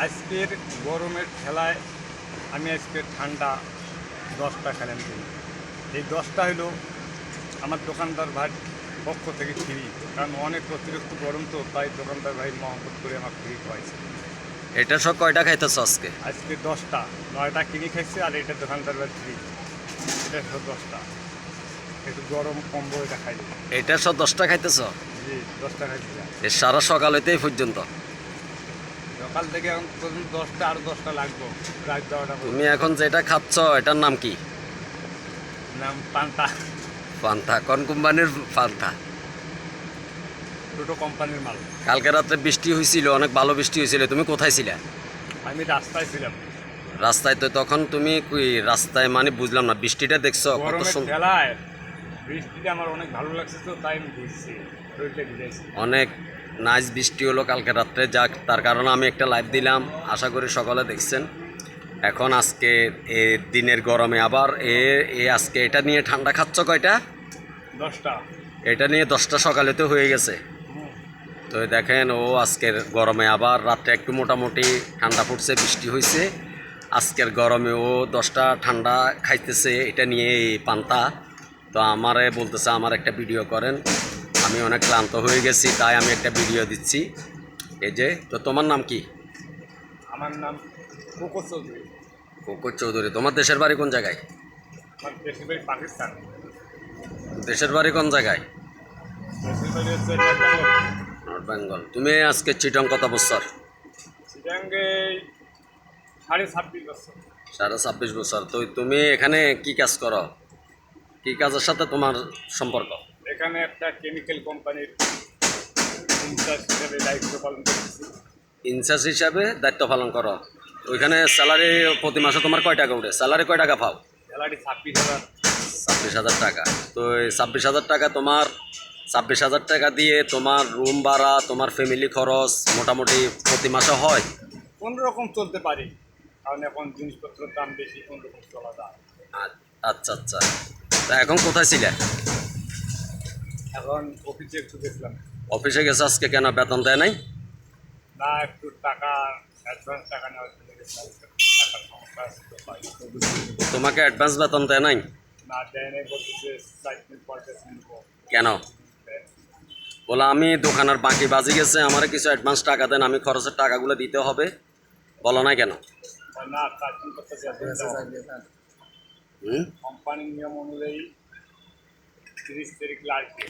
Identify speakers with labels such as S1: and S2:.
S1: আজকের গরমের ঠেলায় আমি আজকে ঠান্ডা 10টা খেলাম কিনি। এই 10টা হলো আমার দোকানদার ভাই পক্ষ থেকে ফ্রি, কারণ অনেক অতিরিক্ত গরম, তো তাই দোকানদার ভাই মহব্বত করে আমার ফ্রি খাওয়াইছে।
S2: এটা সব কয়টা খাইতেছ আজকে?
S1: আজকে 10টা, 9টা কিনে খাইছে, আর এটা দোকানদার ভাই ফ্রি। এটা সব 10টা, একটু গরম কম্বো এটা খাইলে।
S2: এটা সব 10টা খাইতেছ?
S1: জি, 10টা খাইছি।
S2: এ সারা সকাল হইতে এই পর্যন্ত?
S1: সকাল থেকে এখন পর্যন্ত 10টা, আর 10টা লাগবো রাত 12টা পর্যন্ত।
S2: তুমি এখন যেটা খাচ্ছ এটার নাম কি?
S1: নাম পান্তা।
S2: পান্থা? কোন কোম্পানির পান্থা?
S1: দুটো কোম্পানির মাল।
S2: কালকে রাত্রে বৃষ্টি হয়েছিল, অনেক ভালো বৃষ্টি হয়েছিল, তুমি কোথায় ছিলে?
S1: আমি রাস্তায় ছিলাম।
S2: রাস্তায়? তো তখন তুমি কই রাস্তায়, মানে বুঝলাম না, বৃষ্টিটা দেখছো কত
S1: গরমের
S2: সুন্দর?
S1: ঠেলায় বৃষ্টিটা আমার অনেক ভালো লাগছে, তো তাই আমি ভিজছি, শরীরটা ভিজাইছি।
S2: অনেক নাইস বৃষ্টি হলো কালকে রাত্রে, যাক তার কারণে আমি একটা লাইভ দিলাম, আশা করি সকালে দেখছেন। এখন আজকে এ দিনের গরমে আবার আজকে এটা নিয়ে ঠান্ডা খাচ্ছ কয়টা?
S1: 10টা।
S2: এটা নিয়ে 10টা সকালে তো হয়ে গেছে। তো দেখেন, ও আজকের গরমে আবার রাত্রে একটু মোটামুটি ঠান্ডা পড়ছে, বৃষ্টি হয়েছে, আজকের গরমে ও 10টা ঠান্ডা খাইতেছে এটা নিয়ে, এই পান্তা। তো আমারে বলতেছে আমার একটা ভিডিও করেন, আমি অনেক ক্লান্ত হয়ে গেছি, তাই আমি একটা ভিডিও দিচ্ছি। এই যে, তো তোমার নাম কি?
S1: আমার নাম কোকো চৌধুরী।
S2: কোকো চৌধুরী। তোমার দেশের বাড়ি কোন জায়গায়?
S1: আমার দেশের বাড়ি পাকিস্তান।
S2: দেশের বাড়ি কোন জায়গায়?
S1: দেশের বাড়ি হচ্ছে নর্থ বেঙ্গল।
S2: নর্থ বেঙ্গল। তুমি আজকে চিটং কত বছর?
S1: চিটাঙ্গে 26.5 বছর।
S2: 26.5 বছর। তো তুমি এখানে কি কাজ করো? কি কাজের সাথে তোমার সম্পর্ক?
S1: এখানে একটা কেমিক্যাল কোম্পানির ইনচার্জ হিসেবে দায়িত্ব পালন করতেছি।
S2: ইনচার্জ হিসাবে দায়িত্ব পালন করো। ওইখানে স্যালারি প্রতি মাসে তোমার কয় টাকা উঠে? স্যালারি কয় টাকা পাও?
S1: স্যালারি 26,000।
S2: 26,000 টাকা। তো এই 26,000 টাকা তোমার, 26,000 টাকা দিয়ে তোমার রুম ভাড়া, তোমার ফ্যামিলি খরচ মোটামুটি প্রতি মাসে হয়?
S1: কোন রকম চলতে পারি, কারণ এখন জিনিসপত্রের দাম বেশি, কোন রকম চলা যায়।
S2: আচ্ছা আচ্ছা। তা এখন কোথায় ছিলে?
S1: এখন অফিসে একটু দেখলাম।
S2: অফিসে গেছে আজকে, কেন বেতন দেয় নাই?
S1: না, একটু টাকা অ্যাডভান্স টাকা নেওয়ার জন্য গেছিলাম। টাকার সমস্যা আছে তো তাই।
S2: তোমাকে অ্যাডভান্স বেতন দেয় নাই?
S1: না, দেয় নাই, বলতেছে 4 দিন পর নিব।
S2: কেন? বলে আমি দোকানের বাকি বাজি গেছে, আমার কিছু অ্যাডভান্স টাকা দেন, আমি খরচের টাকাগুলো দিতে হবে। বলো না কেন?
S1: না, 4 দিন করতে
S2: হুম?
S1: কোম্পানির নিয়ম অনুযায়ী 30 তারিখ লাগবে।